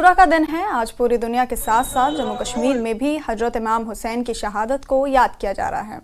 आशूरा का दिन है। आज पूरी दुनिया के साथ साथ जम्मू कश्मीर में भी हजरत इमाम हुसैन की शहादत को याद किया जा रहा है।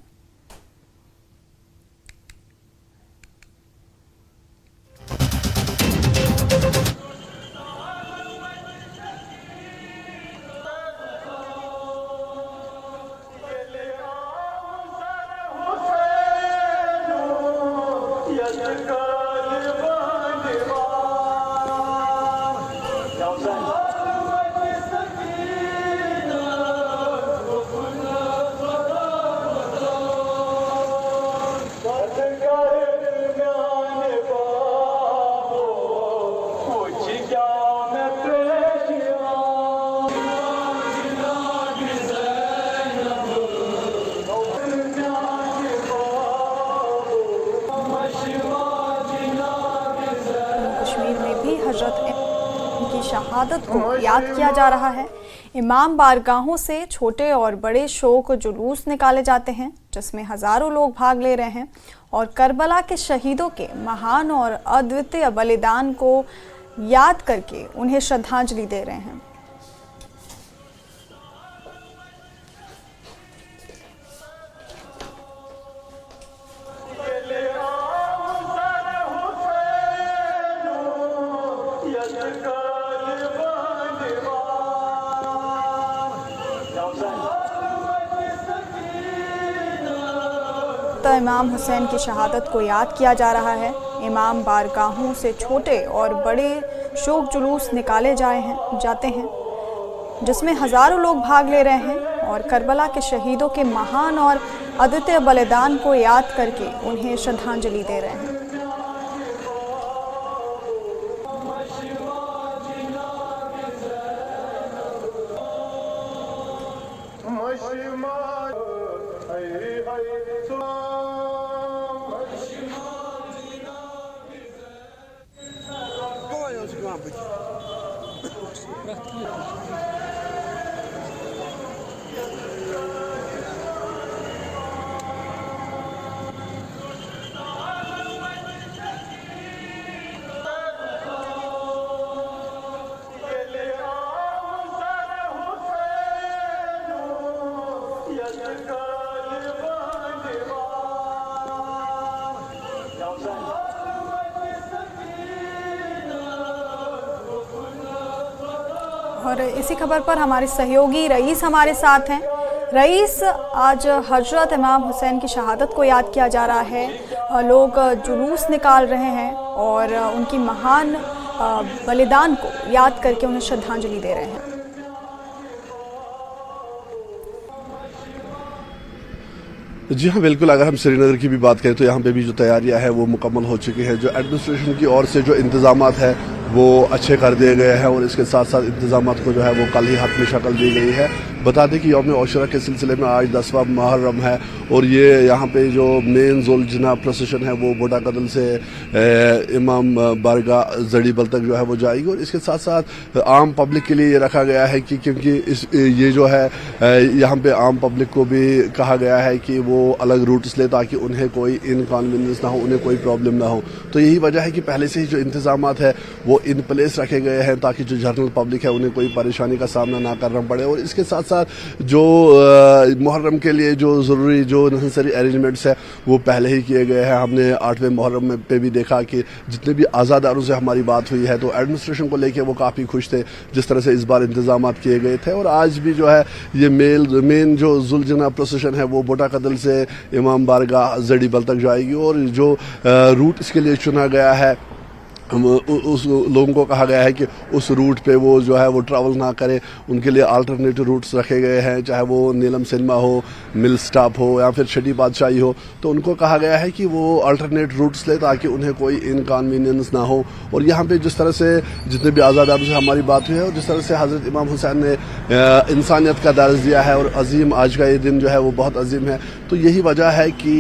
कश्मीर में भी हजरत की शहादत को याद किया जा रहा है। इमाम बारगाहों से छोटे और बड़े शोक जुलूस निकाले जाते हैं, जिसमें हजारों लोग भाग ले रहे हैं और करबला के शहीदों के महान और अद्वितीय बलिदान को याद करके उन्हें श्रद्धांजलि दे रहे हैं। तो इमाम हुसैन की शहादत को याद किया जा रहा है। इमाम बारगाहों से छोटे और बड़े शोक जुलूस निकाले जाते हैं, जिसमें हजारों लोग भाग ले रहे हैं और करबला के शहीदों के महान और अद्वितीय बलिदान को याद करके उन्हें श्रद्धांजलि दे रहे हैं। और इसी खबर पर हमारे सहयोगी रईस हमारे साथ हैं। रईस, आज हजरत इमाम हुसैन की शहादत को याद किया जा रहा है, लोग जुलूस निकाल रहे हैं और उनकी महान बलिदान को याद करके उन्हें श्रद्धांजलि दे रहे हैं। जी हाँ, बिल्कुल। अगर हम श्रीनगर की भी बात करें तो यहाँ पे भी जो तैयारियां हैं वो मुकम्मल हो चुकी हैं। जो एडमिनिस्ट्रेशन की ओर से जो इंतजामात है वो अच्छे कर दिए गए हैं और इसके साथ साथ इंतजामात को जो है वो कल ही हतमी शक्ल दी गई है। बता दें कि यौम आशूरा के सिलसिले में आज 10वां मुहर्रम है और ये यहाँ पे जो मेन जुलजना प्रोसेशन है वो बोटा कदल से इमाम बारगाह जड़ी बल तक जो है वो जाएगी। और इसके साथ साथ आम पब्लिक के लिए ये रखा गया है कि क्योंकि ये जो है यहाँ पे आम पब्लिक को भी कहा गया है कि वो अलग रूट्स ले ताकि उन्हें कोई इनकन्वीनियंस ना हो, उन्हें कोई प्रॉब्लम ना हो। तो यही वजह है कि पहले से ही जो इंतजामात है वो इन प्लेस रखे गए हैं ताकि जो जनरल पब्लिक है उन्हें कोई परेशानी का सामना ना करना पड़े। और इसके साथ साथ जो मुहर्रम के लिए जो ज़रूरी जो नेसेसरी अरेंजमेंट्स है वो पहले ही किए गए हैं। हमने 8वें मुहर्रम में पे भी देखा कि जितने भी आज़ादारों से हमारी बात हुई है तो एडमिनिस्ट्रेशन को लेके वो काफ़ी खुश थे जिस तरह से इस बार इंतजामात किए गए थे। और आज भी जो है ये मेन जो जुलजना प्रोसेशन है वो बोटा कदल से इमाम बारगाह जड़ी बल तक जाएगी। और जो रूट इसके लिए चुना गया है उस लोगों को कहा गया है कि उस रूट पे वो जो है वो ट्रैवल ना करें, उनके लिए अल्टरनेटिव रूट्स रखे गए हैं, चाहे वो नीलम सिनेमा हो, मिल स्टॉप हो या फिर छठी बादशाही हो। तो उनको कहा गया है कि वो अल्टरनेट रूट्स ले ताकि उन्हें कोई इनकन्वीनियंस ना हो। और यहाँ पे जिस तरह से जितने भी आज़ादारों से हमारी बात हुई है और जिस तरह से हज़रत इमाम हुसैन ने इंसानियत का दर्ज दिया है और अजीम आज का ये दिन जो है वो बहुत अजीम है। तो यही वजह है कि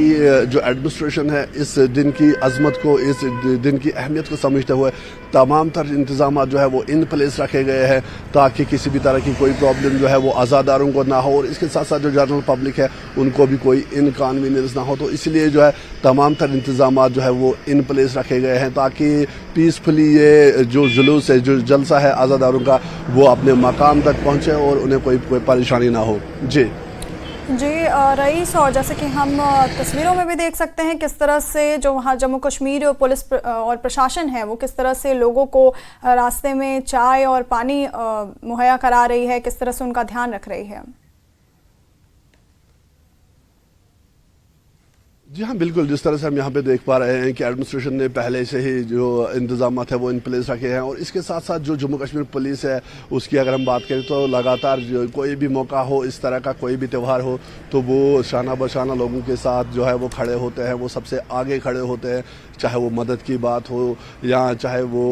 जो एडमिनिस्ट्रेशन है इस दिन की अजमत को, इस दिन की अहमियत को समझ समझते हुए तमाम तर इंतजाम जो है वो इन प्लेस रखे गए हैं ताकि किसी भी तरह की कोई प्रॉब्लम जो है वो आज़ादारों को ना हो और इसके साथ साथ जो जनरल पब्लिक है उनको भी कोई इनकन्वीनियंस ना हो। तो इसलिए जो है तमाम तर इंतजाम जो है वो इन प्लेस रखे गए हैं ताकि पीसफुली ये जो जुलूस है, जो जलसा है आज़ादारों का, वो अपने मकाम तक पहुँचे और उन्हें कोई परेशानी ना हो। जी रईस, और जैसे कि हम तस्वीरों में भी देख सकते हैं किस तरह से जो वहाँ जम्मू कश्मीर पुलिस और प्रशासन है वो किस तरह से लोगों को रास्ते में चाय और पानी मुहैया करा रही है, किस तरह से उनका ध्यान रख रही है। जी हाँ, बिल्कुल। जिस तरह से हम यहाँ पे देख पा रहे हैं कि एडमिनिस्ट्रेशन ने पहले से ही जो इंतजाम है वो इन प्लेस रखे हैं और इसके साथ साथ जो जम्मू कश्मीर पुलिस है उसकी अगर हम बात करें तो लगातार जो कोई भी मौका हो, इस तरह का कोई भी त्यौहार हो, तो वो शाना बशाना लोगों के साथ जो है वो खड़े होते हैं, वो सबसे आगे खड़े होते हैं, चाहे वो मदद की बात हो या चाहे वो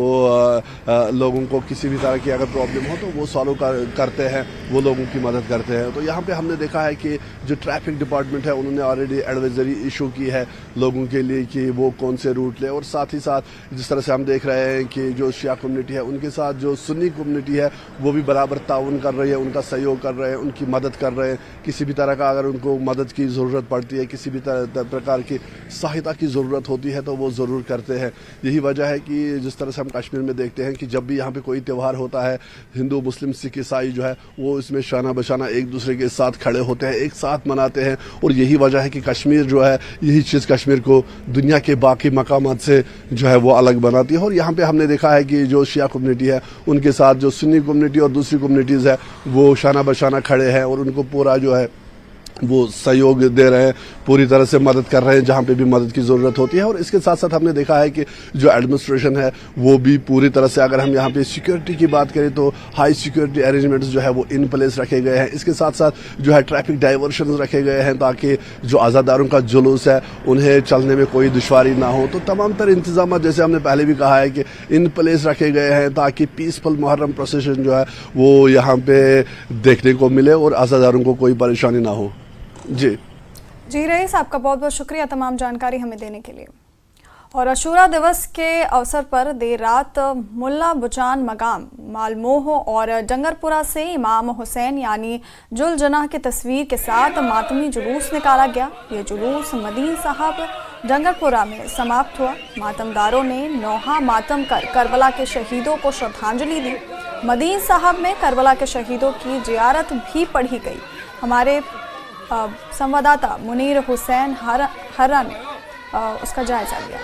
लोगों को किसी भी तरह की अगर प्रॉब्लम हो तो वो सॉल्व करते हैं, वो लोगों की मदद करते हैं। तो यहाँ पे हमने देखा है कि जो ट्रैफिक डिपार्टमेंट है उन्होंने ऑलरेडी एडवाइजरी इशू की है लोगों के लिए कि वो कौन से रूट ले और साथ ही साथ जिस तरह से हम देख रहे हैं कि जो शिया कम्युनिटी है उनके साथ जो सुन्नी कम्युनिटी है वो भी बराबर ताउन कर रही है, उनका सहयोग कर रहे हैं, उनकी मदद कर रहे हैं। किसी भी तरह का अगर उनको मदद की ज़रूरत पड़ती है, किसी भी प्रकार की सहायता की ज़रूरत होती है तो वो ज़रूर करते हैं। यही वजह है कि जिस तरह से हम कश्मीर में देखते हैं कि जब भी यहाँ पे कोई त्यौहार होता है, हिंदू मुस्लिम सिख ईसाई जो है वो इसमें शाना बशाना एक दूसरे के साथ खड़े होते हैं, एक साथ मनाते हैं और यही वजह है कि कश्मीर जो है, यही चीज़ कश्मीर को दुनिया के बाकी मकामात से जो है वो अलग बनाती है। और यहाँ पे हमने देखा है कि जो शिया कम्युनिटी है उनके साथ जो सुन्नी कम्युनिटी और दूसरी कम्युनिटीज़ है वो शाना बशाना खड़े हैं और उनको पूरा जो है वो सहयोग दे रहे हैं, पूरी तरह से मदद कर रहे हैं जहाँ पे भी मदद की ज़रूरत होती है। और इसके साथ साथ हमने देखा है कि जो एडमिनिस्ट्रेशन है वो भी पूरी तरह से, अगर हम यहाँ पे सिक्योरिटी की बात करें तो हाई सिक्योरिटी अरेंजमेंट्स जो है वो इन प्लेस रखे गए हैं। इसके साथ साथ जो है ट्रैफिक डाइवर्शन रखे गए हैं ताकि जो आज़ादारों का जुलूस है उन्हें चलने में कोई दुश्वारी ना हो। तो तमाम तर इंतजाम जैसे हमने पहले भी कहा है कि इन प्लेस रखे गए हैं ताकि पीसफुल मुहर्रम प्रोसेशन जो है वो यहाँ पे देखने को मिले और आज़ादारों को कोई परेशानी ना हो। जी रईस, आपका बहुत बहुत शुक्रिया तमाम जानकारी हमें देने के लिए। और अशूरा दिवस के अवसर पर देर रात मुल्ला बुचान मकाम, मालमोह और डंगरपुरा से इमाम हुसैन यानी जुल जनाह की तस्वीर के साथ मातमी जुलूस निकाला गया। ये जुलूस मदीन साहब डंगरपुरा में समाप्त हुआ। मातमदारों ने नौहा मातम कर करबला के शहीदों को श्रद्धांजलि दी। मदीन साहब में करबला के शहीदों की जियारत भी पढ़ी गई। हमारे संवाददाता मुनीर हुसैन हरा ने उसका जायजा लिया।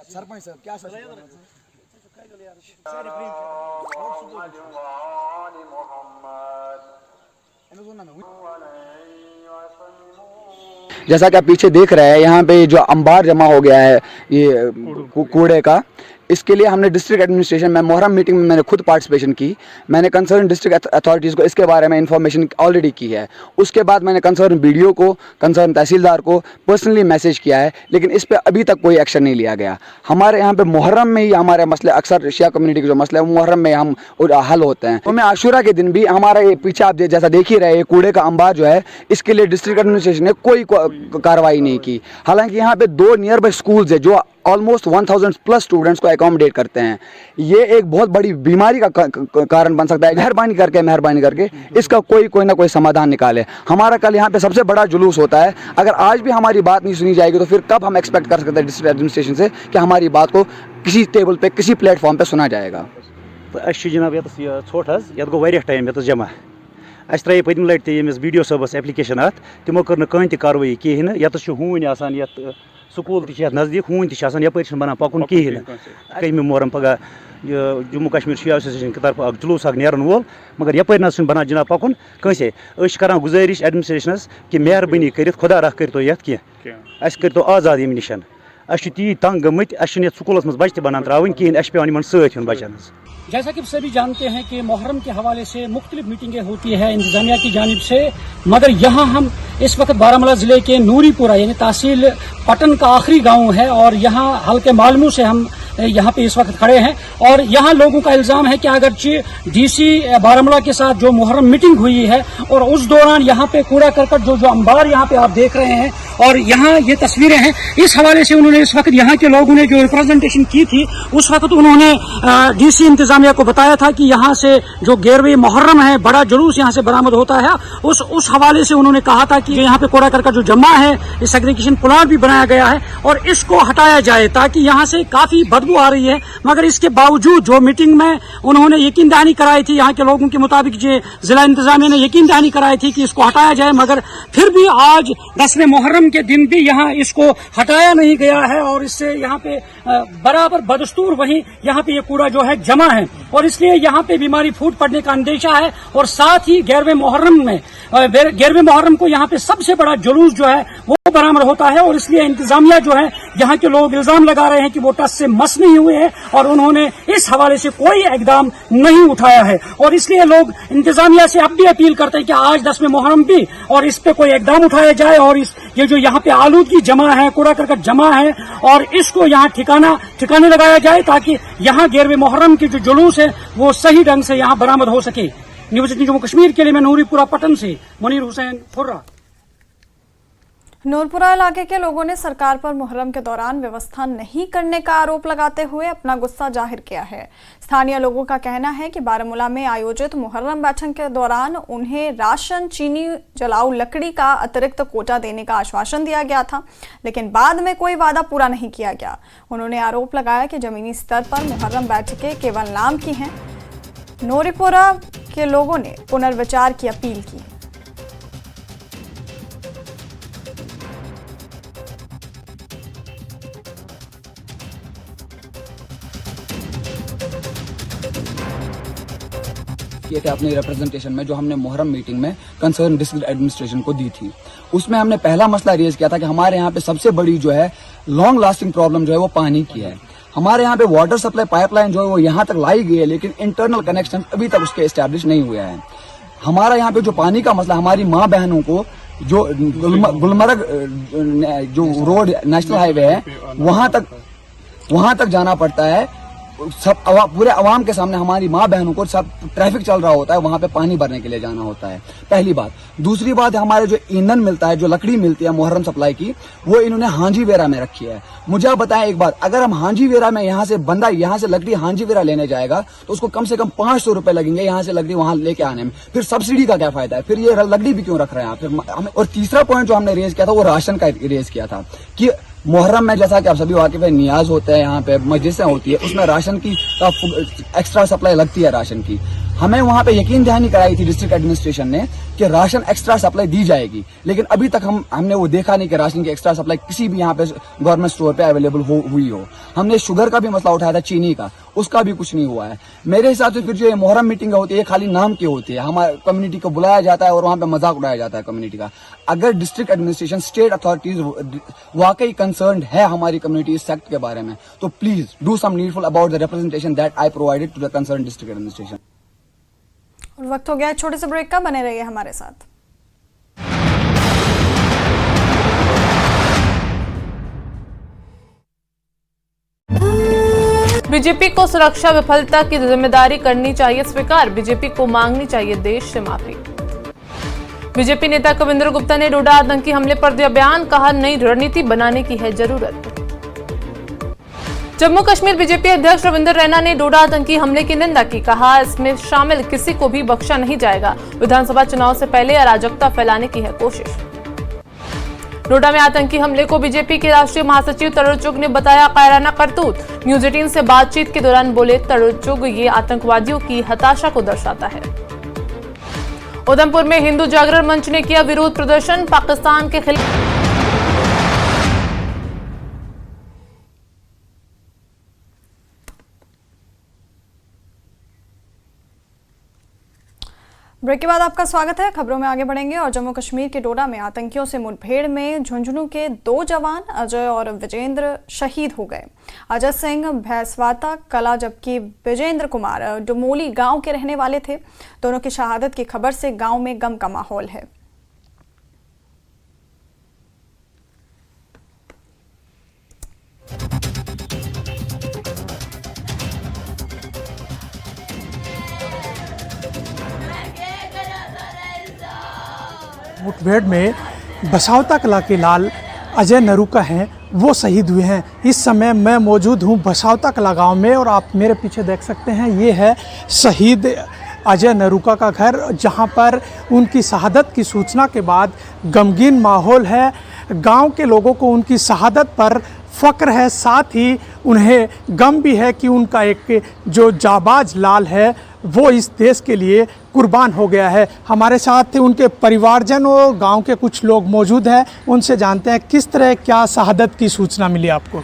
सरपंच साहब क्या सर जैसा कि आप पीछे देख रहे हैं, यहाँ पे जो अंबार जमा हो गया है ये कूड़े का, इसके लिए हमने डिस्ट्रिक्ट एडमिनिस्ट्रेशन में मुहर्रम मीटिंग में मैंने खुद पार्टिसिपेशन की। मैंने कंसर्न डिस्ट्रिक्ट अथॉरिटीज़ को इसके बारे में इन्फॉर्मेशन ऑलरेडी की है। उसके बाद मैंने कंसर्न बीडीओ को, कंसर्न तहसीलदार को पर्सनली मैसेज किया है, लेकिन इस पर अभी तक कोई एक्शन नहीं लिया गया। हमारे यहाँ पे मुहर्रम में ही हमारे मसले, अक्सर शिया कम्युनिटी के जो मसले हैं वो मुहर्रम में हम हल होते हैं। तो मैं आशूरा के दिन भी हमारा ये पीछे आप जैसा देख ही रहे, ये कूड़े का अंबार जो है, इसके लिए डिस्ट्रिक्ट एडमिनिस्ट्रेशन ने कोई कार्रवाई नहीं की। हालांकि यहाँ पे 2 नियर बाई स्कूल्स है जो ऑलमोस्ट 1000 प्लस स्टूडेंट्स को एकोमोडेट करते हैं। ये एक बहुत बड़ी बीमारी का कारण बन सकता है। मेहरबानी करके इसका कोई ना कोई समाधान निकाले। हमारा कल यहाँ पे सबसे बड़ा जुलूस होता है, अगर आज भी हमारी बात नहीं सुनी जाएगी तो फिर कब हम एक्सपेक्ट कर सकते हैं डिस्ट्रिक्ट एडमिनिस्ट्रेशन से कि हमारी बात को किसी टेबल पे किसी प्लेटफॉर्म पे सुना जाएगा। तो जनाब ये ोट ये गो वारिया टाइम ये जमा अस त्रे पत्म लट तमिस BDO साहबस एप्लिकेशन अत तिमो कर कहीं कार्रवाई कहें ये हून आसान स्कूल तक नज़दीक हून तक यप बना पकुन कहें कम मोहरम पगह जम्मू कश्मीर शिया एसोसिएशन की तरफ जुलूस नेरन वोल मगर यप बना जनाब पकुन कंसे करान गुजारिश एडमिनिस्ट्रेशनस कि मेहरबानी कर खुदा रख करो ये कह करो आज़ाद अम निश ती तंग गमत स्कूल मज बच्चे बनान त्रावन कहें पे सत बचन। जैसा कि सभी जानते हैं कि मुहर्रम के हवाले से मुख्तलिफ मीटिंगें होती है इंतजामिया की जानिब से, मगर यहाँ हम इस वक्त बारामूला जिले के नूरीपुरा यानी तहसील पटन का आखिरी गांव है और यहाँ हल्के मालमू से हम यहाँ पे इस वक्त खड़े हैं और यहाँ लोगों का इल्जाम है कि अगरचे DC बारामूला के साथ जो मुहर्रम मीटिंग हुई है और उस दौरान यहाँ पे कूड़ा करकट जो अंबार यहाँ पे आप देख रहे हैं और यहाँ ये तस्वीरें हैं, इस हवाले से उन्होंने इस वक्त यहाँ के लोगों ने जो रिप्रेजेंटेशन की थी उस वक्त उन्होंने DC इंतजामिया को बताया था कि यहाँ से जो 11वें मुहर्रम है बड़ा जुलूस यहाँ से बरामद होता है। उस हवाले से उन्होंने कहा था कि यहाँ पे कूड़ा करकट जो जमा है इस सेग्रीगेशन प्लांट भी बनाया गया है और इसको हटाया जाए ताकि यहाँ से काफी बदबू आ रही है। मगर इसके बावजूद जो मीटिंग में उन्होंने यकीन दहानी कराई थी, यहाँ के लोगों के मुताबिक जो जिला इंतजामिया ने यकीन दहानी कराई थी कि इसको हटाया जाए, मगर फिर भी आज 10वें मुहर्रम के दिन भी यहाँ इसको हटाया नहीं गया है और इससे यहाँ पे बराबर बदस्तूर वहीं यहाँ पे ये कूड़ा जो है जमा है और इसलिए यहाँ पे बीमारी फूट पड़ने का अंदेशा है। और साथ ही 11वें मुहर्रम को यहाँ पे सबसे बड़ा जुलूस जो है वो बरामद होता है और इसलिए इंतजामिया जो है यहाँ के लोग इल्जाम लगा रहे हैं कि वो टस से मस नहीं हुए हैं और उन्होंने इस हवाले से कोई इकदाम नहीं उठाया है और इसलिए लोग इंतजामिया से अब भी अपील करते हैं कि आज 10वें मुहर्रम भी और इस पे कोई इकदाम उठाया जाए और ये जो यहाँ पे आलूदगी जमा है, कूड़ा करकट जमा है और इसको यहाँ ठिकाने लगाया जाए ताकि यहाँ 11वें मुहर्रम की जो जुलूस है वो सही ढंग से यहाँ बरामद हो सके। न्यूज़ 18 जम्मू कश्मीर के लिए मैं नूरीपुरा पटन से मुनीर हुसैन फुर्रा। नूरपुरा इलाके के लोगों ने सरकार पर मुहर्रम के दौरान व्यवस्था नहीं करने का आरोप लगाते हुए अपना गुस्सा जाहिर किया है। स्थानीय लोगों का कहना है कि बारामूला में आयोजित मुहर्रम बैठक के दौरान उन्हें राशन, चीनी, जलाऊ लकड़ी का अतिरिक्त कोटा देने का आश्वासन दिया गया था, लेकिन बाद में कोई वादा पूरा नहीं किया गया। उन्होंने आरोप लगाया कि जमीनी स्तर पर मुहर्रम बैठकें केवल नाम की हैं। नूरीपुरा के लोगों ने पुनर्विचार की अपील की। किए थे अपने रिप्रेजेंटेशन में जो हमने मुहर्रम मीटिंग में कंसर्न डिस्ट्रिक्ट एडमिनिस्ट्रेशन को दी थी। उसमें हमने पहला मसला रेज किया था कि हमारे यहाँ पे सबसे बड़ी जो है लॉन्ग लास्टिंग प्रॉब्लम जो है वो पानी की है। हमारे यहाँ पे वाटर सप्लाई पाइपलाइन जो है वो यहाँ तक लाई गई है लेकिन इंटरनल कनेक्शन अभी तक उसके एस्टैब्लिश नहीं हुआ है। हमारा यहाँ पे जो पानी का मसला, हमारी माँ बहनों को जो गुलमर्ग जो रोड नेशनल हाईवे है वहां तक जाना पड़ता है। सब पूरे अवाम के सामने हमारी माँ बहनों को सब ट्रैफिक चल रहा होता है, वहां पे पानी भरने के लिए जाना होता है। पहली बात। दूसरी बात, हमारे जो ईंधन मिलता है, जो लकड़ी मिलती है मुहर्रम सप्लाई की, वो इन्होंने हांजी वेरा में रखी है। मुझे आप बताएं एक बात, अगर हम हांजी वेरा में यहाँ से लकड़ी हांजी वेरा लेने जाएगा तो उसको कम से कम 500 रुपए लगेंगे यहाँ से लकड़ी वहां लेके आने में। फिर सब्सिडी का क्या फायदा है? फिर ये लकड़ी भी क्यों रख रहे हैं आप? फिर और तीसरा पॉइंट जो हमने रेज किया था वो राशन का रेज किया था कि मुहर्रम में जैसा कि आप सभी वाकिफ है, नियाज होते हैं, यहाँ पे मजलिसें होती है, उसमें राशन की एक्स्ट्रा सप्लाई लगती है राशन की। हमें वहां पे यकीन दहानी कराई थी डिस्ट्रिक्ट एडमिनिस्ट्रेशन ने कि राशन एक्स्ट्रा सप्लाई दी जाएगी, लेकिन अभी तक हमने वो देखा नहीं कि राशन की एक्स्ट्रा सप्लाई किसी भी यहाँ पे गवर्नमेंट स्टोर पे अवेलेबल हुई हो। हमने शुगर का भी मसला उठाया था, चीनी का, उसका भी कुछ नहीं हुआ है। मेरे हिसाब से फिर जो ये मुहर्रम मीटिंग होती है खाली नाम की होती है। हमारे कम्युनिटी को बुलाया जाता है और वहां पे मजाक उड़ाया जाता है कम्युनिटी का। अगर डिस्ट्रिक्ट एडमिनिस्ट्रेशन, स्टेट अथॉरिटीज वाकई कंसर्न है हमारी कम्युनिटी इस सेक्ट के बारे में, तो please do some needful about the representation that I provided to the concern district administration. और वक्त हो गया छोटे से ब्रेक का, बने रहिए हमारे साथ। बीजेपी को सुरक्षा विफलता की जिम्मेदारी करनी चाहिए स्वीकार, बीजेपी को मांगनी चाहिए देश से माफी। बीजेपी नेता कविंद्र गुप्ता ने डोडा आतंकी हमले पर दिया बयान, कहा नई रणनीति बनाने की है जरूरत। जम्मू कश्मीर बीजेपी अध्यक्ष रविंद्र रैना ने डोडा आतंकी हमले की निंदा की। कहा, इसमें शामिल किसी को भी बख्शा नहीं जाएगा। विधानसभा चुनाव से पहले अराजकता फैलाने की है कोशिश। डोडा में आतंकी हमले को बीजेपी के राष्ट्रीय महासचिव तरुण चुग ने बताया कायराना करतूत। न्यूज 18 से बातचीत के दौरान बोले तरुण चुग, ये आतंकवादियों की हताशा को दर्शाता है। उधमपुर में हिंदू जागरण मंच ने किया विरोध प्रदर्शन। पाकिस्तान के खिलाफ ब्रेक के बाद आपका स्वागत है। खबरों में आगे बढ़ेंगे और जम्मू कश्मीर के डोडा में आतंकियों से मुठभेड़ में झुंझुनू के 2 जवान अजय और विजेंद्र शहीद हो गए। अजय सिंह भैंसवाता कला जबकि विजेंद्र कुमार डुमोली गांव के रहने वाले थे। दोनों की शहादत की खबर से गांव में गम का माहौल है। मुठभेड़ में बसावता कला के लाल अजय नरूका हैं, वो शहीद हुए हैं। इस समय मैं मौजूद हूँ बसावता कला गांव में और आप मेरे पीछे देख सकते हैं ये है शहीद अजय नरूका का घर, जहां पर उनकी शहादत की सूचना के बाद गमगीन माहौल है। गांव के लोगों को उनकी शहादत पर फ़क्र है, साथ ही उन्हें गम भी है कि उनका एक जो जाबाज लाल है वो इस देश के लिए कुर्बान हो गया है। हमारे साथ उनके परिवारजन और गांव के कुछ लोग मौजूद हैं, उनसे जानते हैं किस तरह क्या शहादत की सूचना मिली आपको।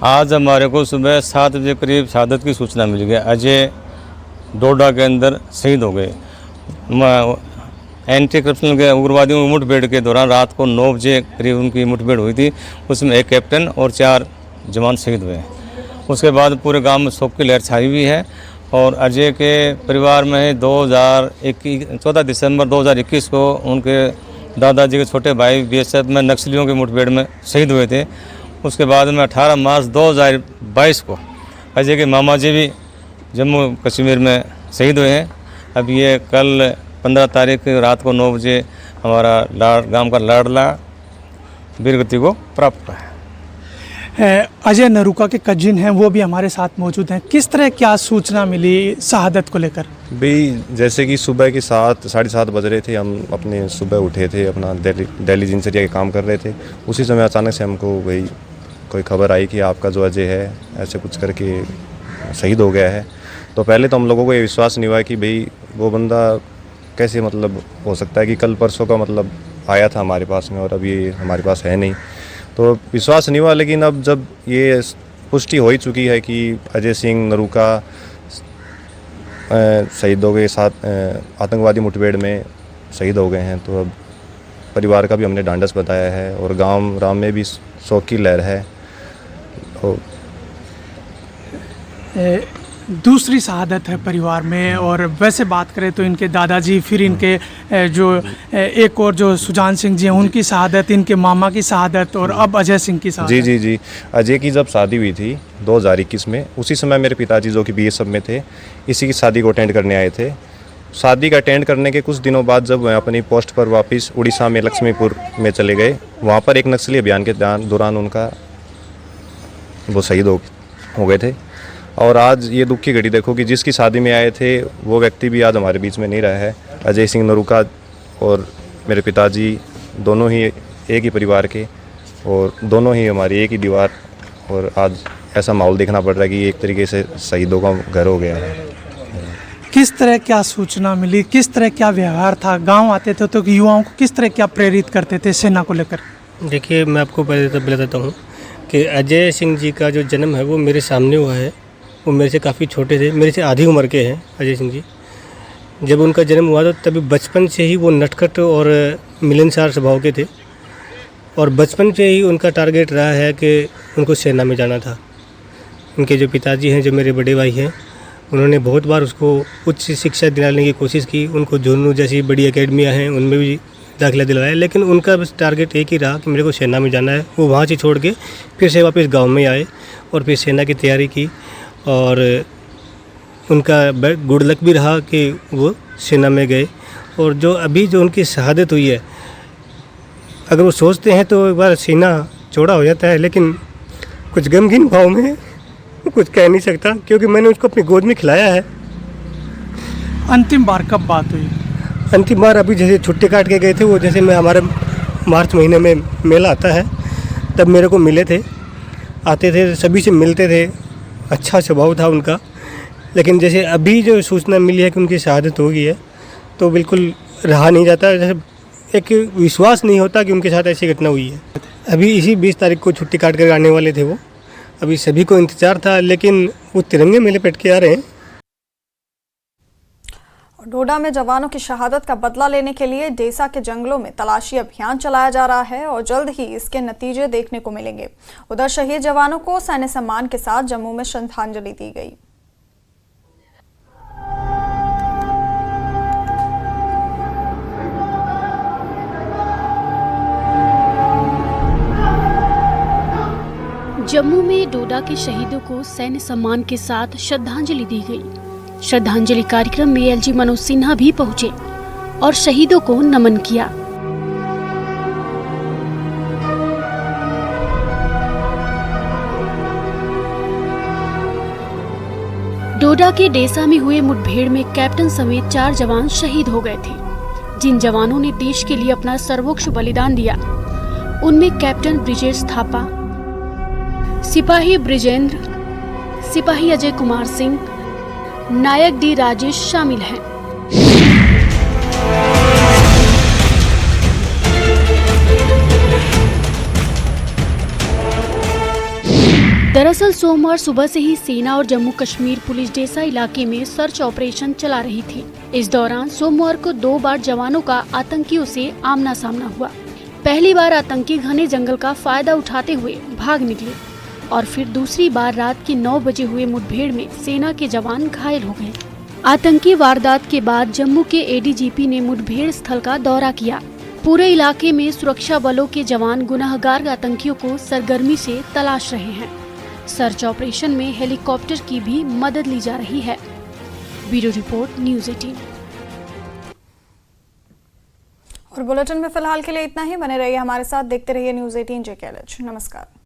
आज हमारे को सुबह 7 बजे करीब शहादत की सूचना मिल गई। अजय डोडा के अंदर शहीद हो गए। एंटी करप्शन के उग्रवादियों की मुठभेड़ के दौरान रात को 9 बजे करीब उनकी मुठभेड़ हुई थी। उसमें एक कैप्टन और 4 जवान शहीद हुए। उसके बाद पूरे गांव में शोक की लहर छाई हुई है। और अजय के परिवार में 14 दिसंबर 2021 को उनके दादाजी के छोटे भाई बीएसएफ में नक्सलियों की मुठभेड़ में शहीद हुए थे। उसके बाद में 18 मार्च 2022 को अजय के मामा जी भी जम्मू कश्मीर में शहीद हुए हैं। अब ये कल 15 तारीख रात को 9 बजे हमारा गांव का लाडला वीरगति को प्राप्त हुआ है। अजय नरूका के कजिन हैं, वो भी हमारे साथ मौजूद हैं। किस तरह क्या सूचना मिली शहादत को लेकर? भाई जैसे कि सुबह के 7-7:30 बज रहे थे, हम अपने सुबह उठे थे, अपना दिल्ली दिनचर्या के काम कर रहे थे। उसी समय अचानक से हमको भाई कोई खबर आई कि आपका जो अजय है ऐसे कुछ करके शहीद हो गया है। तो पहले तो हम लोगों को ये विश्वास नहीं हुआ कि भाई वो बंदा कैसे मतलब हो सकता है कि कल परसों का मतलब आया था हमारे पास में और अब ये हमारे पास है नहीं, तो विश्वास नहीं हुआ। लेकिन अब जब ये पुष्टि हो ही चुकी है कि अजय सिंह नरूका शहीदों के साथ आतंकवादी मुठभेड़ में शहीद हो गए हैं, तो अब परिवार का भी हमने ढांढस बताया है और गांव राम में भी शोक की लहर है। तो दूसरी शहादत है परिवार में। और वैसे बात करें तो इनके दादाजी, फिर इनके जो एक और जो सुजान सिंह जी हैं उनकी शहादत, इनके मामा की शहादत और अब अजय सिंह की शहादत। जी। अजय की जब शादी हुई थी 2021 में, उसी समय मेरे पिताजी जो कि बीएसएफ में थे, इसी की शादी को अटेंड करने आए थे। शादी का अटेंड करने के कुछ दिनों बाद जब वह अपनी पोस्ट पर वापस उड़ीसा में लक्ष्मीपुर में चले गए, वहाँ पर एक नक्सली अभियान के दौरान उनका वो शहीद हो गए थे। और आज ये दुख की घड़ी देखो कि जिसकी शादी में आए थे वो व्यक्ति भी आज हमारे बीच में नहीं रहा है। अजय सिंह नरूका और मेरे पिताजी दोनों ही एक ही परिवार के और दोनों ही हमारी एक ही दीवार, और आज ऐसा माहौल देखना पड़ रहा है कि एक तरीके से शहीदों का घर हो गया है। किस तरह क्या सूचना मिली, किस तरह क्या व्यवहार था? गांव आते थे तो युवाओं को किस तरह क्या प्रेरित करते थे सेना को लेकर? देखिए, मैं आपको पहले तो बता देता हूँ कि अजय सिंह जी का जो जन्म है वो मेरे सामने हुआ है। वो मेरे से काफ़ी छोटे थे, मेरे से आधी उम्र के हैं अजय सिंह जी। जब उनका जन्म हुआ तो तभी बचपन से ही वो नटखट और मिलनसार स्वभाव के थे और बचपन से ही उनका टारगेट रहा है कि उनको सेना में जाना था। उनके जो पिताजी हैं, जो मेरे बड़े भाई हैं, उन्होंने बहुत बार उसको उच्च शिक्षा दिलाने की कोशिश की। उनको झुंझुनू जैसी बड़ी एकेडमियाँ हैं उनमें भी दाखिला दिलवाया, लेकिन उनका बस टारगेट एक ही रहा कि मेरे को सेना में जाना है। वो वहाँ से छोड़ के फिर से वापस गाँव में आए और फिर सेना की तैयारी की और उनका गुड लक भी रहा कि वो सेना में गए। और जो अभी जो उनकी शहादत हुई है, अगर वो सोचते हैं तो एक बार सीना चौड़ा हो जाता है, लेकिन कुछ गमगीन भाव में कुछ कह नहीं सकता, क्योंकि मैंने उसको अपनी गोद में खिलाया है। अंतिम बार कब बात हुई? अंतिम बार अभी जैसे छुट्टी काट के गए थे वो, जैसे मैं हमारे मार्च महीने में मेला आता है तब मेरे को मिले थे, आते थे, सभी से मिलते थे, अच्छा स्वभाव था उनका। लेकिन जैसे अभी जो सूचना मिली है कि उनकी शहादत हो गई है तो बिल्कुल रहा नहीं जाता, जैसे एक विश्वास नहीं होता कि उनके साथ ऐसी घटना हुई है। अभी इसी 20 तारीख को छुट्टी काट कर आने वाले थे वो, अभी सभी को इंतज़ार था, लेकिन वो तिरंगे में लपेट के आ रहे हैं। डोडा में जवानों की शहादत का बदला लेने के लिए डेसा के जंगलों में तलाशी अभियान चलाया जा रहा है और जल्द ही इसके नतीजे देखने को मिलेंगे। उधर शहीद जवानों को सैन्य सम्मान के साथ जम्मू में श्रद्धांजलि दी गई। जम्मू में डोडा के शहीदों को सैन्य सम्मान के साथ श्रद्धांजलि दी गई। श्रद्धांजलि कार्यक्रम में एलजी मनोज सिन्हा भी पहुंचे और शहीदों को नमन किया। डोडा के डेसा में हुए मुठभेड़ में कैप्टन समेत 4 जवान शहीद हो गए थे। जिन जवानों ने देश के लिए अपना सर्वोच्च बलिदान दिया उनमें कैप्टन ब्रिजेश थापा, सिपाही ब्रिजेंद्र, सिपाही अजय कुमार सिंह, नायक डी राजेश शामिल हैं। दरअसल सोमवार सुबह से ही सेना और जम्मू कश्मीर पुलिस डेसा इलाके में सर्च ऑपरेशन चला रही थी। इस दौरान सोमवार को 2 बार जवानों का आतंकियों से आमना सामना हुआ। पहली बार आतंकी घने जंगल का फायदा उठाते हुए भाग निकले और फिर दूसरी बार रात के 9 बजे हुए मुठभेड़ में सेना के जवान घायल हो गए। आतंकी वारदात के बाद जम्मू के एडीजीपी ने मुठभेड़ स्थल का दौरा किया। पूरे इलाके में सुरक्षा बलों के जवान गुनाहगार आतंकियों को सरगर्मी से तलाश रहे हैं। सर्च ऑपरेशन में हेलीकॉप्टर की भी मदद ली जा रही है। Bureau report news 18। और बुलेटिन में फिलहाल के लिए इतना ही। बने रहिए हमारे साथ, देखते रहिए न्यूज़ 18 JKLH। नमस्कार।